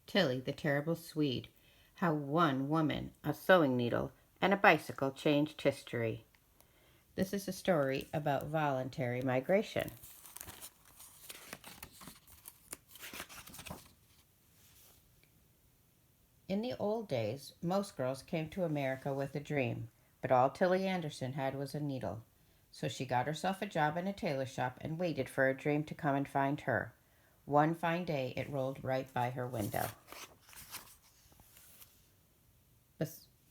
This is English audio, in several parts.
Tillie the Terrible Swede, How One Woman, a Sewing Needle, and a Bicycle Changed History. This is a story about voluntary migration. In the old days, most girls came to America with a dream, but all Tillie Anderson had was a needle. So she got herself a job in a tailor shop and waited for a dream to come and find her. One fine day, it rolled right by her window.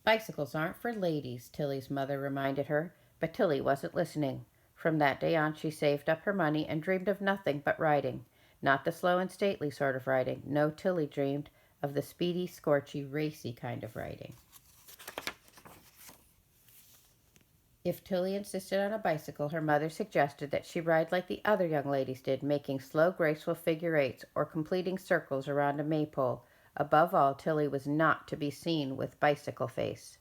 Bicycles aren't for ladies, Tillie's mother reminded her, but Tillie wasn't listening. From that day on, she saved up her money and dreamed of nothing but riding. Not the slow and stately sort of riding. No, Tillie dreamed of the speedy, scorchy, racy kind of riding. If Tillie insisted on a bicycle, her mother suggested that she ride like the other young ladies did, making slow, graceful figure eights or completing circles around a maypole. Above all, Tillie was not to be seen with bicycle face.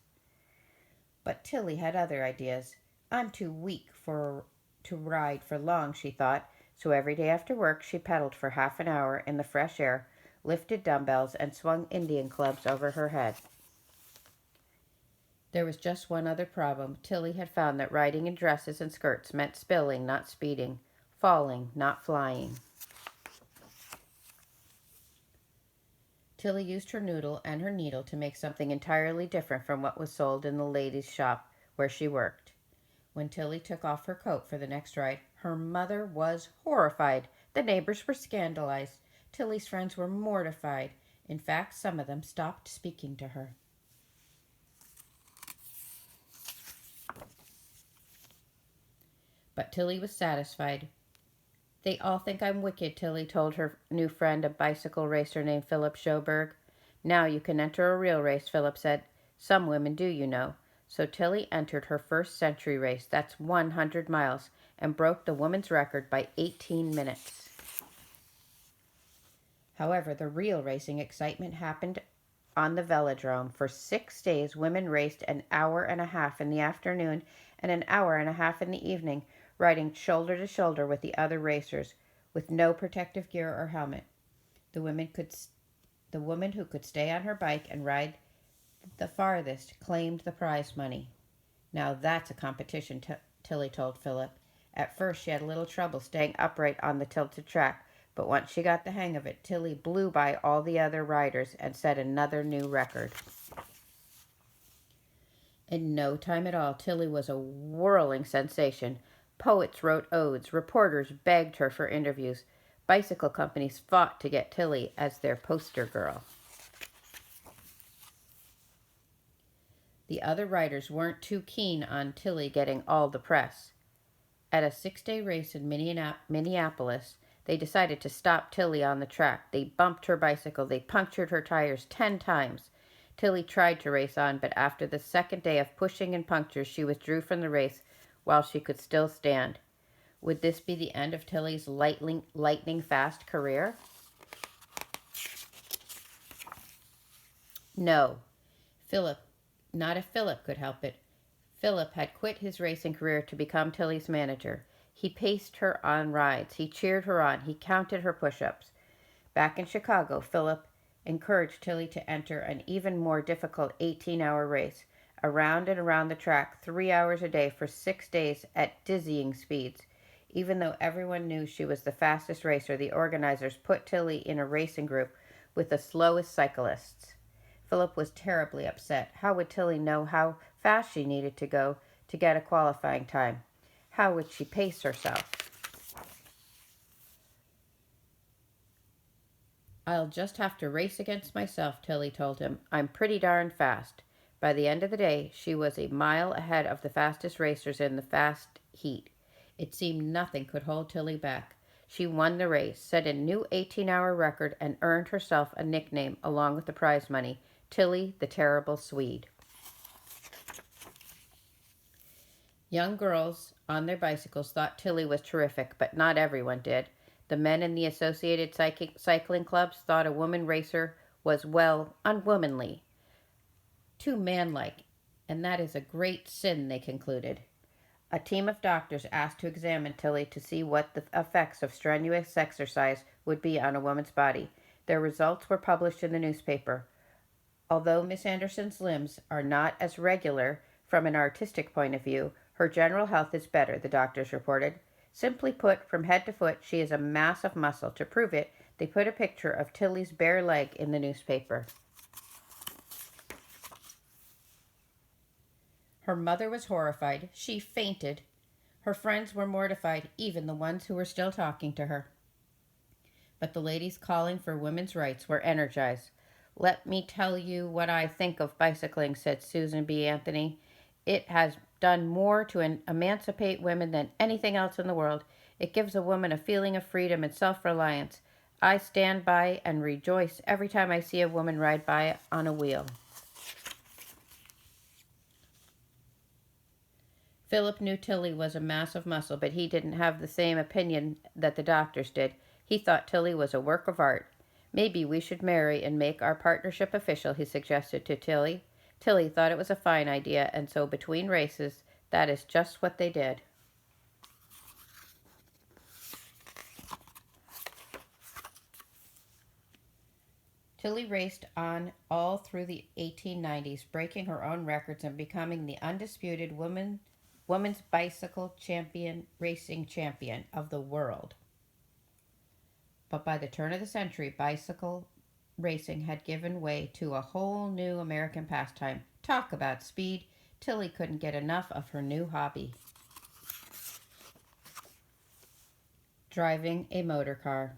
But Tillie had other ideas. I'm too weak to ride for long, she thought, so every day after work she pedaled for half an hour in the fresh air, lifted dumbbells, and swung Indian clubs over her head. There was just one other problem. Tillie had found that riding in dresses and skirts meant spilling, not speeding, falling, not flying. Tillie used her noodle and her needle to make something entirely different from what was sold in the ladies' shop where she worked. When Tillie took off her coat for the next ride, her mother was horrified. The neighbors were scandalized. Tillie's friends were mortified. In fact, some of them stopped speaking to her. But Tillie was satisfied. They all think I'm wicked, Tillie told her new friend, a bicycle racer named Philip Schoberg. Now you can enter a real race, Philip said. Some women do, you know. So Tillie entered her first century race, that's 100 miles, and broke the woman's record by 18 minutes. However, the real racing excitement happened on the velodrome. For 6 days, women raced an hour and a half in the afternoon and an hour and a half in the evening, riding shoulder to shoulder with the other racers, with no protective gear or helmet. The woman who could stay on her bike and ride the farthest claimed the prize money. Now that's a competition, Tillie told Philip. At first she had a little trouble staying upright on the tilted track, but once she got the hang of it, Tillie blew by all the other riders and set another new record. In no time at all, Tillie was a whirling sensation. Poets wrote odes, reporters begged her for interviews. Bicycle companies fought to get Tillie as their poster girl. The other riders weren't too keen on Tillie getting all the press. At a 6-day race in Minneapolis, they decided to stop Tillie on the track. They bumped her bicycle. They punctured her tires 10 times. Tillie tried to race on, but after the second day of pushing and punctures, she withdrew from the race while she could still stand. Would this be the end of Tillie's lightning-fast career? No. Not if Philip could help it. Philip had quit his racing career to become Tillie's manager. He paced her on rides. He cheered her on. He counted her push-ups. Back in Chicago, Philip encouraged Tillie to enter an even more difficult 18-hour race, around and around the track, 3 hours a day for 6 days at dizzying speeds. Even though everyone knew she was the fastest racer, the organizers put Tillie in a racing group with the slowest cyclists. Philip was terribly upset. How would Tillie know how fast she needed to go to get a qualifying time? How would she pace herself? I'll just have to race against myself, Tillie told him. I'm pretty darn fast. By the end of the day, she was a mile ahead of the fastest racers in the fast heat. It seemed nothing could hold Tillie back. She won the race, set a new 18-hour record, and earned herself a nickname along with the prize money, Tillie the Terrible Swede. Young girls on their bicycles thought Tillie was terrific, but not everyone did. The men in the Associated Cycling Clubs thought a woman racer was, well, unwomanly, too manlike, and that is a great sin, they concluded. A team of doctors asked to examine Tillie to see what the effects of strenuous exercise would be on a woman's body. Their results were published in the newspaper. Although Miss Anderson's limbs are not as regular from an artistic point of view, her general health is better, the doctors reported. Simply put, from head to foot, she is a mass of muscle. To prove it, they put a picture of Tillie's bare leg in the newspaper. Her mother was horrified. She fainted. Her friends were mortified, even the ones who were still talking to her. But the ladies calling for women's rights were energized. "Let me tell you what I think of bicycling," said Susan B. Anthony. "It has done more to emancipate women than anything else in the world. It gives a woman a feeling of freedom and self-reliance. I stand by and rejoice every time I see a woman ride by on a wheel." Philip knew Tillie was a mass of muscle, but he didn't have the same opinion that the doctors did. He thought Tillie was a work of art. "Maybe we should marry and make our partnership official," he suggested to Tillie. Tillie thought it was a fine idea, and so between races, that is just what they did. Tillie raced on all through the 1890s, breaking her own records and becoming the undisputed women's bicycle racing champion of the world. But by the turn of the century, bicycle racing had given way to a whole new American pastime. Talk about speed! Tillie couldn't get enough of her new hobby, driving a motor car.